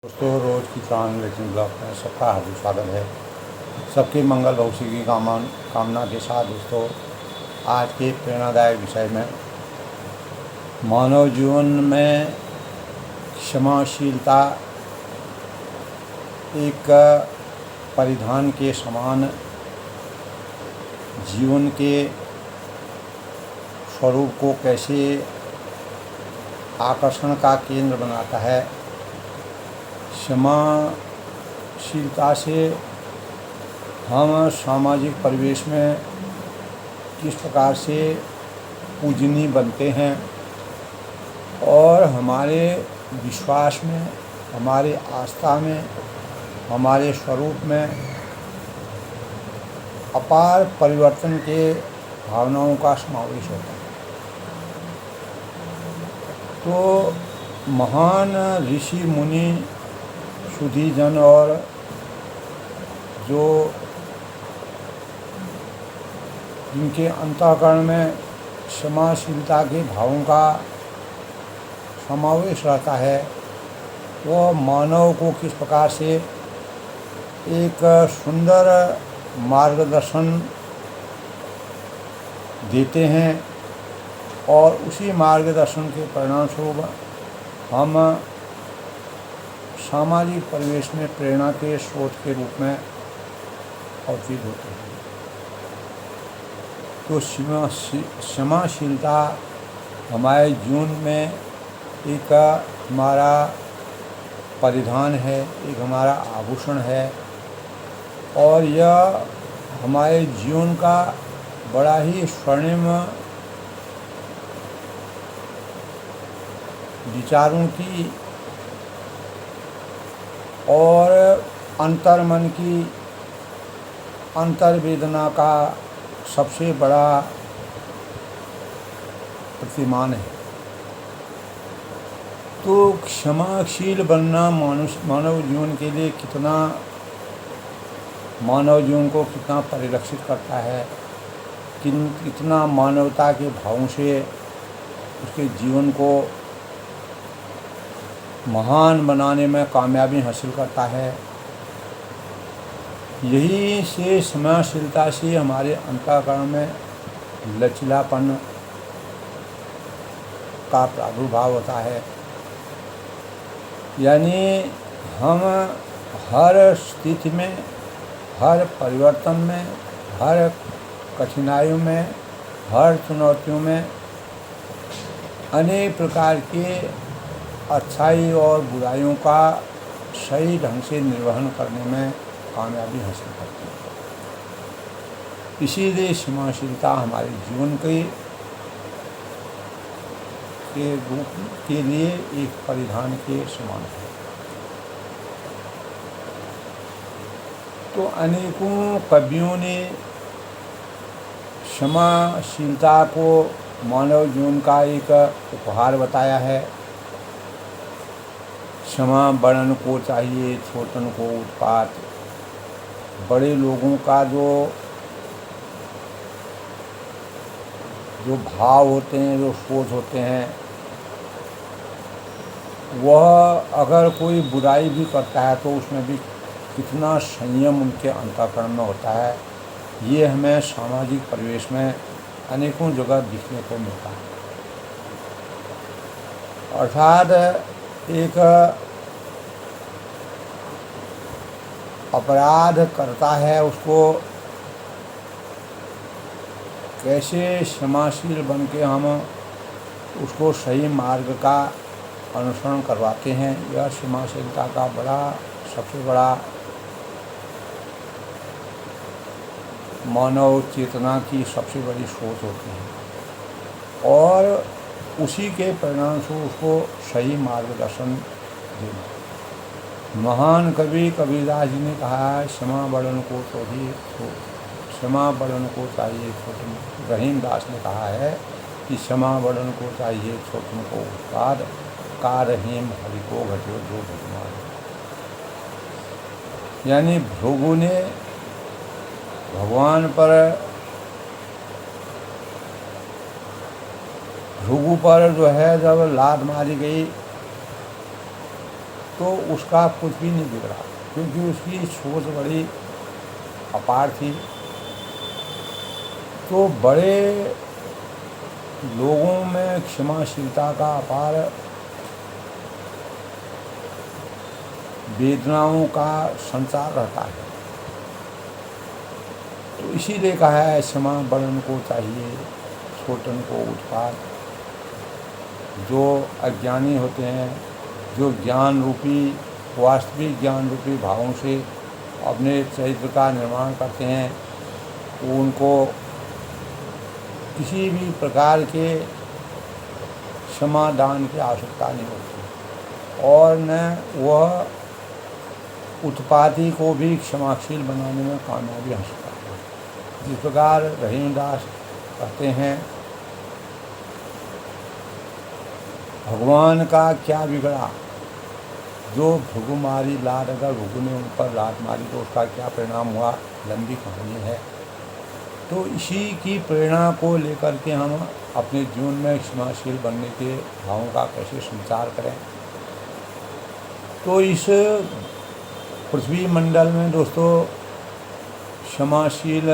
दोस्तों, रोज़ की translation blog में सबका हार्दिक स्वागत है। सबके मंगल भविष्य की कामना के साथ दोस्तों, आज के प्रेरणादायक विषय में मानव जीवन में क्षमाशीलता एक परिधान के समान जीवन के स्वरूप को कैसे आकर्षण का केंद्र बनाता है। क्षमाशीलता से हम सामाजिक परिवेश में किस प्रकार से पूजनीय बनते हैं और हमारे विश्वास में, हमारे आस्था में, हमारे स्वरूप में अपार परिवर्तन के भावनाओं का समावेश होता है। तो महान ऋषि मुनि, सुधीजन और जो जिनके अंतःकरण में क्षमाशीलता के भावों का समावेश रहता है, वह मानव को किस प्रकार से एक सुंदर मार्गदर्शन देते हैं और उसी मार्गदर्शन के परिणाम स्वरूप हम सामाजिक परिवेश में प्रेरणा के स्रोत के रूप में अवतीर्ण होते हैं। तो क्षमाशीलता हमारे जीवन में एक हमारा परिधान है, एक हमारा आभूषण है और यह हमारे जीवन का बड़ा ही स्वर्णिम विचारों की और अंतर्मन की अंतर्वेदना का सबसे बड़ा प्रतिमान है। तो क्षमाशील बनना मानव जीवन के लिए मानव जीवन को कितना परिलक्षित करता है, कितना मानवता के भावों से उसके जीवन को महान बनाने में कामयाबी हासिल करता है। यही से क्षमाशीलता से हमारे अंतःकरण में लचीलापन का प्रादुर्भाव होता है। यानी हम हर स्थिति में, हर परिवर्तन में, हर कठिनाइयों में, हर चुनौतियों में अनेक प्रकार के अच्छाई और बुराइयों का सही ढंग से निर्वहन करने में कामयाबी हासिल करती है। इसीलिए क्षमाशीलता हमारे जीवन के रूप के लिए एक परिधान के समान है। तो अनेकों कवियों ने क्षमाशीलता को मानव जीवन का एक उपहार बताया है। क्षमा बड़न को चाहिए, छोटन को उत्पात। बड़े लोगों का जो भाव होते हैं, जो सोच होते हैं, वह अगर कोई बुराई भी करता है तो उसमें भी कितना संयम उनके अंतःकरण में होता है, ये हमें सामाजिक परिवेश में अनेकों जगह दिखने को मिलता है। अर्थात एक अपराध करता है, उसको कैसे क्षमाशील बन के हम उसको सही मार्ग का अनुसरण करवाते हैं, यह क्षमाशीलता का सबसे बड़ा मानव चेतना की सबसे बड़ी सोच होती है और उसी के परिणाम से उसको सही मार्गदर्शन देना। महान कवि कबीरदास जी ने कहा है, क्षमा बड़न को चाहिए छोटन। रहीम दास ने कहा है कि क्षमा बड़न को चाहिए, छोटन को उत्पाद। का रहीम हरि को घटियो जो भगवान। यानी भृगु ने भगवान पर भृगु पर जो है जब लात मारी गई तो उसका कुछ भी नहीं बिगड़ा, क्योंकि उसकी सोच बड़ी अपार थी। तो बड़े लोगों में क्षमाशीलता का अपार वेदनाओं का संचार रहता है। तो इसीलिए कहा है क्षमा बड़न को चाहिए, छोटन को उत्पात। जो अज्ञानी होते हैं, जो ज्ञान रूपी, वास्तविक ज्ञान रूपी भावों से अपने चरित्र का निर्माण करते हैं, तो उनको किसी भी प्रकार के क्षमादान की आवश्यकता नहीं होती, और न वह उत्पाती को भी क्षमाशील बनाने में कामयाबी हासिल करता है। जिस प्रकार रहीमदास कहते हैं, भगवान का क्या बिगड़ा, जो भृगु मारी लात, अगर भृगु ने उन पर लात मारी तो उसका क्या परिणाम हुआ, लंबी कहानी है। तो इसी की प्रेरणा को लेकर के हम अपने जीवन में क्षमाशील बनने के भावों का कैसे संचार करें। तो इस पृथ्वी मंडल में दोस्तों क्षमाशील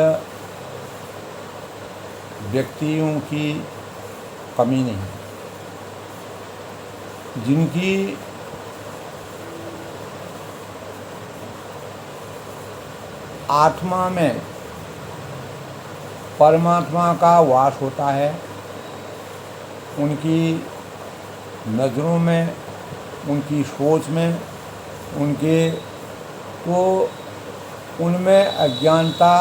व्यक्तियों की कमी नहीं है, जिनकी आत्मा में परमात्मा का वास होता है, उनकी नज़रों में, उनकी सोच में, उनके तो उनमें अज्ञानता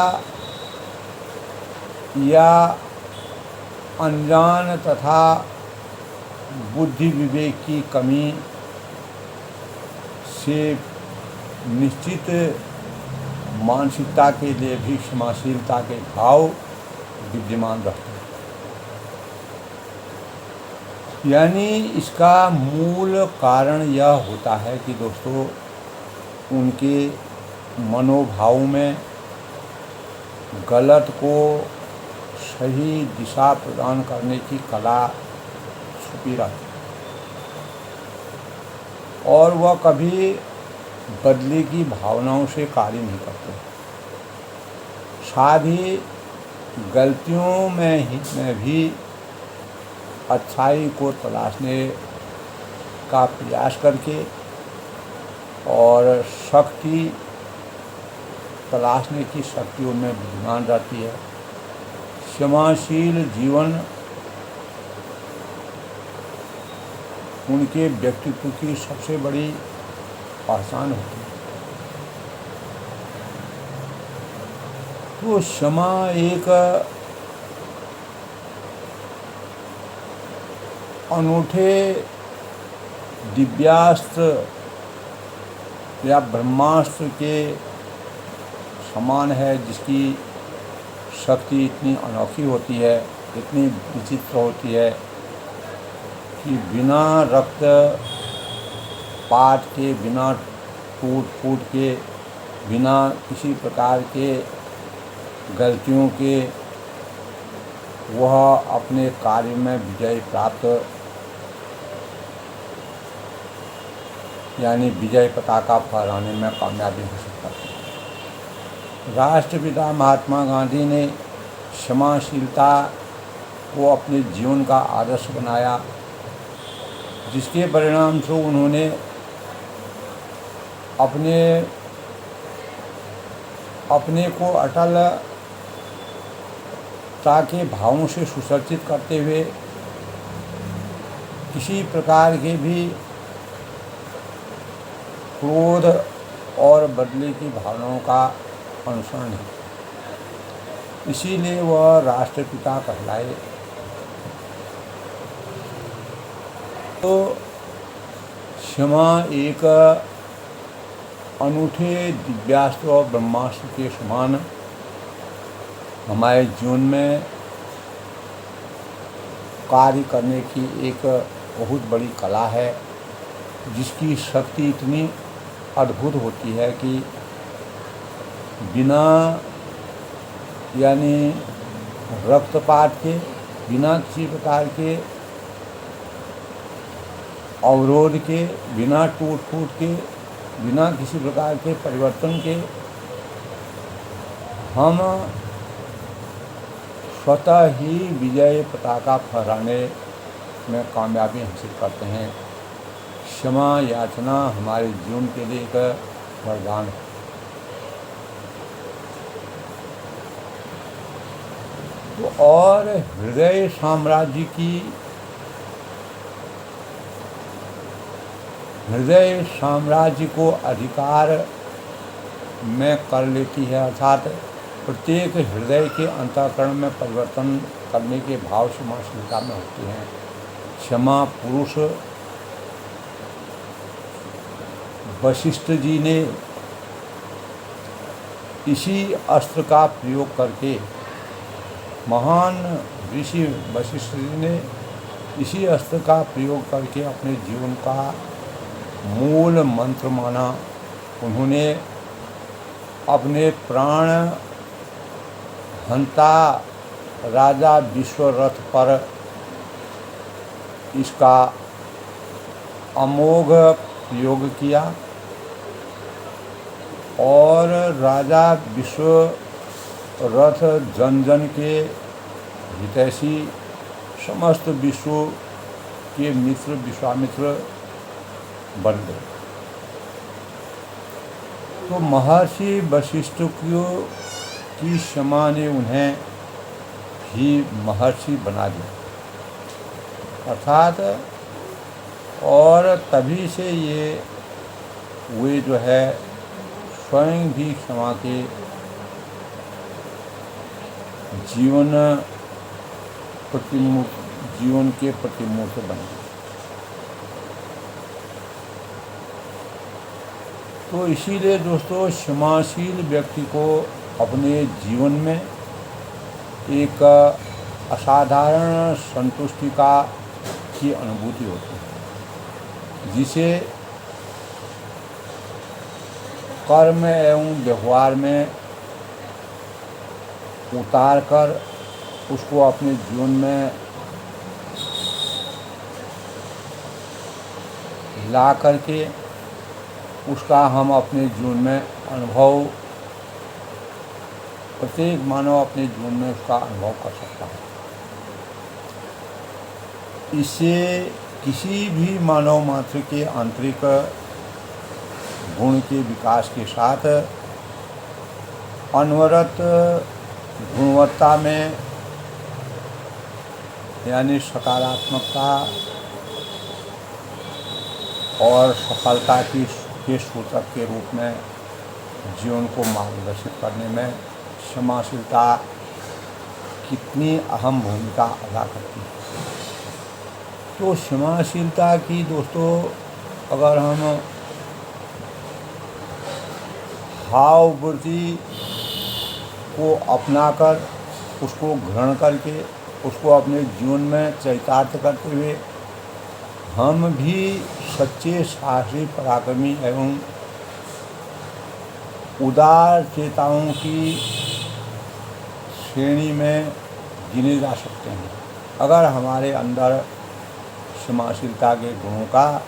या अनजान तथा बुद्धि विवेक की कमी से निश्चित मानसिकता के लिए भी क्षमाशीलता के भाव विद्यमान रहते हैं। यानी इसका मूल कारण यह होता है कि दोस्तों उनके मनोभाव में गलत को सही दिशा प्रदान करने की कला छुपी रहती है, और वह कभी बदले की भावनाओं से कार्य नहीं करते। साथ ही गलतियों में भी अच्छाई को तलाशने का प्रयास करके और शक्ति तलाशने की शक्ति उनमें विद्यमान रहती है। क्षमाशील जीवन उनके व्यक्तित्व की सबसे बड़ी पहचान होती है। तो क्षमा एक अनूठे दिव्यास्त्र या ब्रह्मास्त्र के समान है, जिसकी शक्ति इतनी अनोखी होती है, इतनी विचित्र होती है कि बिना रक्त पात के, बिना टूट फूट के, बिना किसी प्रकार के गलतियों के वह अपने कार्य में विजय प्राप्त, यानी विजय पताका फहराने में कामयाबी हासिल करते हैं। राष्ट्रपिता महात्मा गांधी ने क्षमाशीलता को अपने जीवन का आदर्श बनाया, जिसके परिणाम से उन्होंने अपने को अटलता के भावों से सुसज्जित करते हुए किसी प्रकार के भी क्रोध और बदले की भावनाओं का अनुसरण है। इसीलिए वह राष्ट्रपिता कहलाए। तो क्षमा एक अनूठे दिव्यास्त्र और ब्रह्मास्त्र के समान हमारे जीवन में कार्य करने की एक बहुत बड़ी कला है, जिसकी शक्ति इतनी अद्भुत होती है कि बिना यानी रक्तपात के, बिना किसी प्रकार के अवरोध के, बिना टूट फूट के, बिना किसी प्रकार के परिवर्तन के हम स्वतः ही विजय पताका फहराने में कामयाबी हासिल करते हैं। क्षमा याचना हमारे जीवन के लिए एक वरदान है। तो और हृदय साम्राज्य को अधिकार में कर लेती है, अर्थात प्रत्येक हृदय के अंतःकरण में परिवर्तन करने के भाव क्षमाशीलता में होते हैं। क्षमा पुरुष वशिष्ठ जी ने इसी अस्त्र का प्रयोग करके, महान ऋषि वशिष्ठ जी ने इसी अस्त्र का प्रयोग करके अपने जीवन का मूल मंत्र माना। उन्होंने अपने प्राण हंता राजा विश्वरथ पर इसका अमोघ प्रयोग किया और राजा विश्वरथ जन जन के हितैषी, समस्त विश्व के मित्र विश्वामित्र बन गए। तो महर्षि वशिष्ठ की क्षमा ने उन्हें भी महर्षि बना दिया, अर्थात और तभी से वे जो है स्वयं भी क्षमा के जीवन के प्रतिमूर्त बने। तो इसीलिए दोस्तों, क्षमाशील व्यक्ति को अपने जीवन में एक असाधारण संतुष्टि की अनुभूति होती है, जिसे कर्म एवं व्यवहार में उतार कर उसको अपने जीवन में ला करके उसका हम अपने जीवन में अनुभव, प्रत्येक मानव अपने जीवन में उसका अनुभव कर सकता है। इससे किसी भी मानव मात्र के आंतरिक गुण के विकास के साथ अनवरत गुणवत्ता में, यानी सकारात्मकता और सफलता के सूचक के रूप में जीवन को मार्गदर्शित करने में क्षमाशीलता कितनी अहम भूमिका अदा करती है। तो क्षमाशीलता की दोस्तों, अगर हम भाववृत्ति को अपनाकर, उसको ग्रहण करके, उसको अपने जीवन में चरितार्थ करते हुए हम भी सच्चे साहसी, पराक्रमी एवं उदार चेताओं की श्रेणी में गिने जा सकते हैं, अगर हमारे अंदर क्षमाशीलता के गुणों का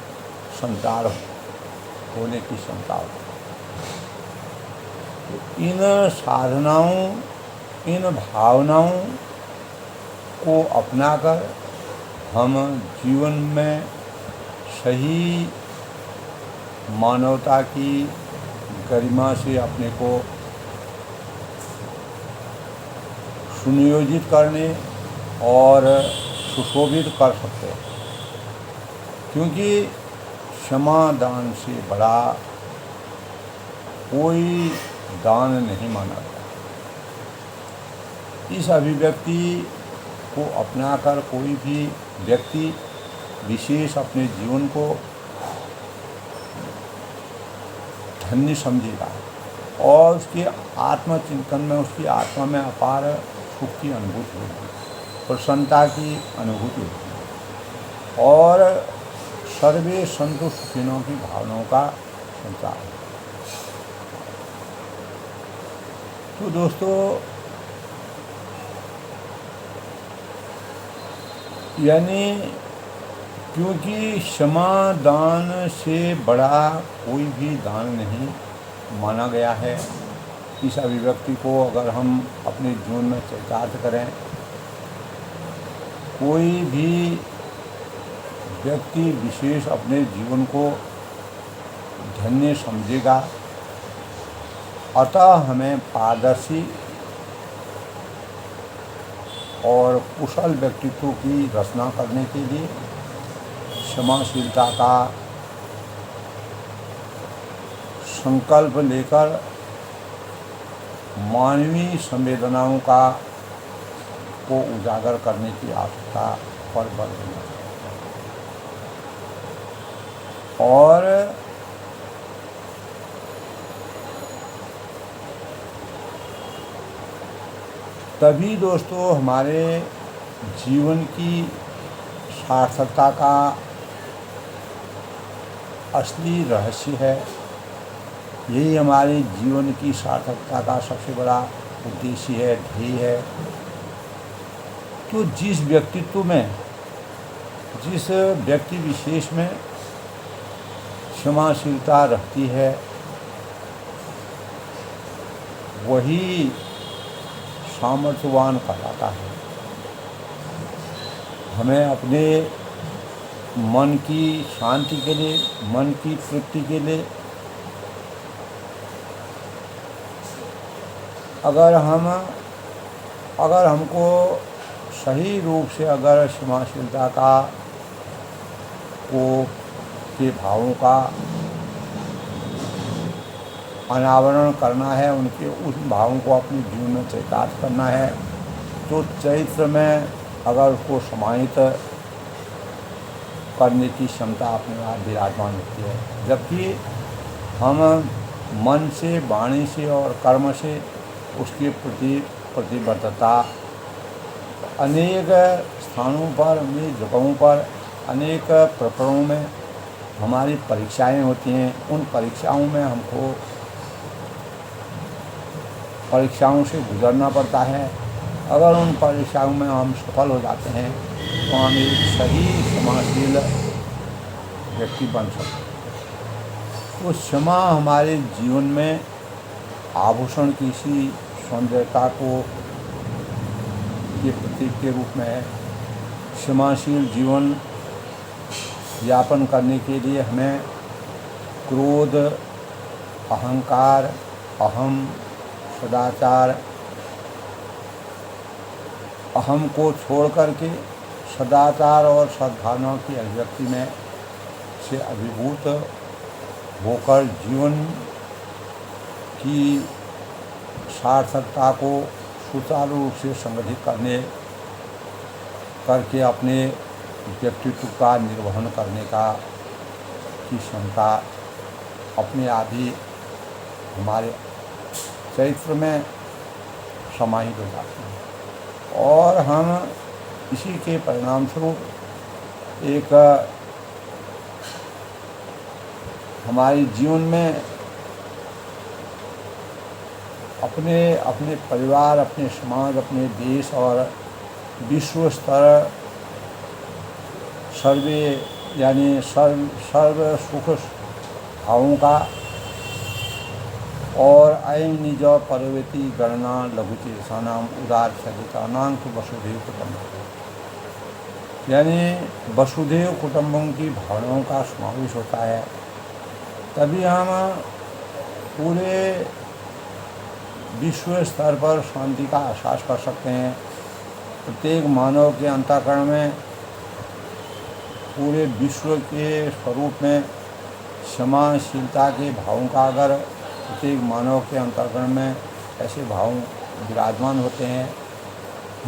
संचार होने की क्षमता हो। तो इन साधनाओं, इन भावनाओं को अपनाकर हम जीवन में सही मानवता की गरिमा से अपने को सुनियोजित करने और सुशोभित कर सकते हैं, क्योंकि क्षमा दान से बड़ा कोई दान नहीं माना जाता। इस अभिव्यक्ति को अपनाकर कोई भी व्यक्ति विशेष अपने जीवन को धन्य समझेगा और उसके आत्मचिंतन में, उसकी आत्मा में अपार सुख की अनुभूति होगी, प्रसन्नता की अनुभूति होगी और सर्वे संतु सुखिनों की भावनाओं का संचार है। तो दोस्तों, यानी क्योंकि क्षमा दान से बड़ा कोई भी दान नहीं माना गया है। इस अभिव्यक्ति को अगर हम अपने जीवन में चरितार्थ करें, कोई भी व्यक्ति विशेष अपने जीवन को धन्य समझेगा। अतः हमें पारदर्शी और कुशल व्यक्तित्व की रचना करने के लिए क्षमाशीलता का संकल्प लेकर मानवीय संवेदनाओं को उजागर करने की आवश्यकता पर बल देना और तभी दोस्तों हमारे जीवन की सार्थकता का असली रहस्य है। यही हमारे जीवन की सार्थकता का सबसे बड़ा उद्देश्य है, ध्येय है। तो जिस व्यक्तित्व में, जिस व्यक्ति विशेष में क्षमाशीलता रहती है, वही सामर्थ्यवान कहलाता है। हमें अपने मन की शांति के लिए, मन की तृप्ति के लिए अगर हमको सही रूप से अगर क्षमाशीलता के भावों का अनावरण करना है, उनके उस भावों को अपने जीवन में चरितार्थ करना है, तो चरित्र में अगर उसको समाहित करने की क्षमता अपने आप विराजमान होती है। जबकि हम मन से, वाणी से और कर्म से उसके प्रति प्रतिबद्धता अनेक स्थानों पर, अनेक जगहों पर, अनेक प्रकरणों में हमारी परीक्षाएं होती हैं। उन परीक्षाओं में हमको परीक्षाओं से गुजरना पड़ता है। अगर उन परीक्षाओं में हम सफल हो जाते हैं तो हम एक सही क्षमाशील व्यक्ति बन सकते हैं। तो क्षमा हमारे जीवन में आभूषण की सी सौंदर्यता को के प्रतीक के रूप में है। क्षमाशील जीवन यापन करने के लिए हमें क्रोध, अहंकार, अहम, सदाचार, अहम को छोड़ करके सदाचार और सद्भावना की अभिव्यक्ति में से अभिभूत होकर जीवन की सार्थकता को सुचारू रूप से संगठित करके अपने व्यक्तित्व का निर्वहन करने की क्षमता अपने आप ही हमारे चरित्र में समाहित हो जाती है और हम इसी के परिणाम स्वरूप एक हमारे जीवन में अपने परिवार, अपने समाज, अपने देश और विश्व स्तर सर्व सुख भावों का और अयं निज परवेति गणना लघुचेतसानाम उदार सदितानां तो वसुधैव कुटुम्बकम्, यानी वसुधैव कुटुम्बकम् की भावनाओं का समावेश होता है। तभी हम पूरे विश्व स्तर पर शांति का एहसास कर सकते हैं। प्रत्येक मानव के अंतःकरण में, पूरे विश्व के स्वरूप में क्षमाशीलता के भावों का अगर प्रत्येक मानव के अंतःकरण में ऐसे भाव विराजमान होते हैं,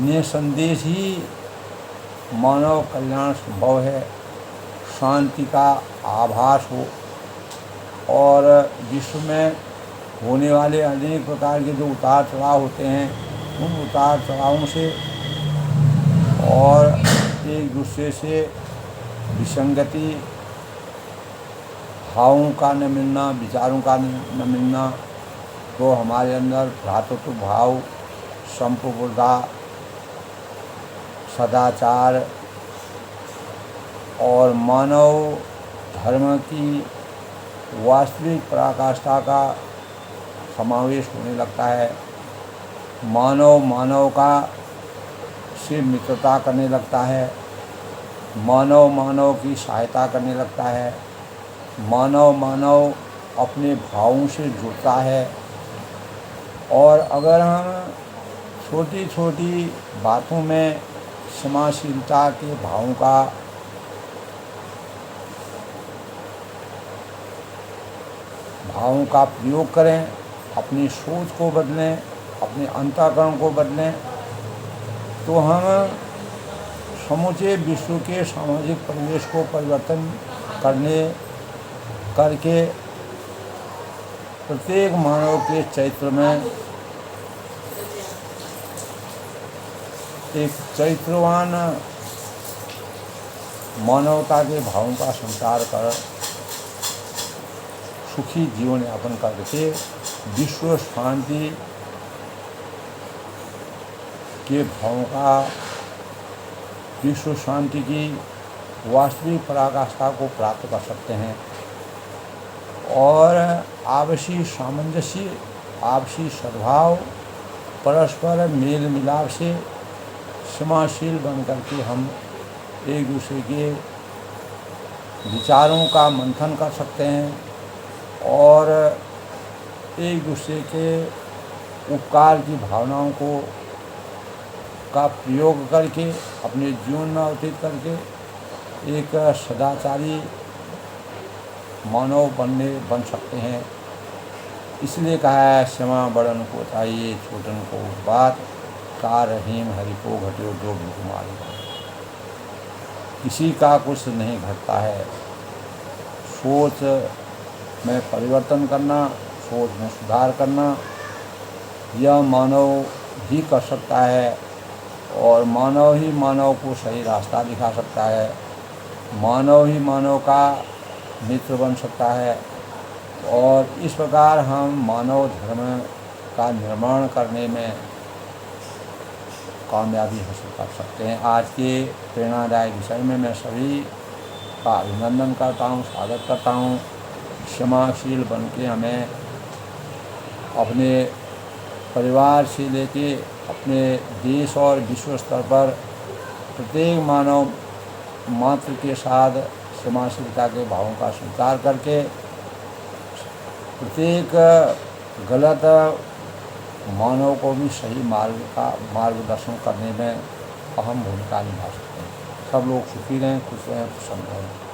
निसंदेह ही मानव कल्याण संभव है, शांति का आभास हो और विश्व में होने वाले अनेक प्रकार के जो उतार चढ़ाव होते हैं, उन उतार चढ़ावों से और एक दूसरे से विसंगति, भावों का न मिलना, विचारों का न मिलना, तो हमारे अंदर भ्रातृत्व भाव, संप्रभुता, सदाचार और मानव धर्म की वास्तविक पराकाष्ठा का समावेश होने लगता है। मानव मानव का से मित्रता करने लगता है, मानव मानव की सहायता करने लगता है, मानव मानव अपने भावों से जुड़ता है। और अगर हम छोटी छोटी बातों में क्षमाशीलता के भावों का प्रयोग करें, अपनी सोच को बदलें, अपने अंतःकरण को बदलें, तो हम समूचे विश्व के सामाजिक परिवेश को परिवर्तन करके प्रत्येक मानव के चरित्र में एक चरित्रवान मानवता के भावों का संचार कर सुखी जीवन यापन करके विश्व शांति के भावों का, विश्व शांति की वास्तविक पराकाष्ठा को प्राप्त कर सकते हैं। और आपसी सामंजस्य, आपसी सद्भाव, परस्पर मेल मिलाप से क्षमाशील बन करके हम एक दूसरे के विचारों का मंथन कर सकते हैं और एक दूसरे के उपकार की भावनाओं का प्रयोग करके अपने जीवन में व्यतीत करके एक सदाचारी मानव बन सकते हैं। इसलिए कहा है, क्षमा बड़न को चाहिए छोटन को बात, का रहीम हरि को घटियो जो भी तुम्हारी बात। किसी का कुछ नहीं घटता है। सोच में परिवर्तन करना, सोच में सुधार करना, यह मानव ही कर सकता है। और मानव ही मानव को सही रास्ता दिखा सकता है, मानव ही मानव का मित्र बन सकता है। और इस प्रकार हम मानव धर्म का निर्माण करने में कामयाबी हासिल कर सकते हैं। आज के प्रेरणादायक विषय में मैं सभी का अभिनंदन करता हूँ, स्वागत करता हूँ। क्षमाशील बन के हमें अपने परिवार से लेके अपने देश और विश्व स्तर पर प्रत्येक मानव मात्र के साथ क्षमाशीलता के भावों का संचार करके प्रत्येक गलत मानव को भी सही मार्गदर्शन करने में अहम भूमिका निभा सकते हैं। सब लोग सुखी रहें, खुश रहें, प्रसन्न रहें।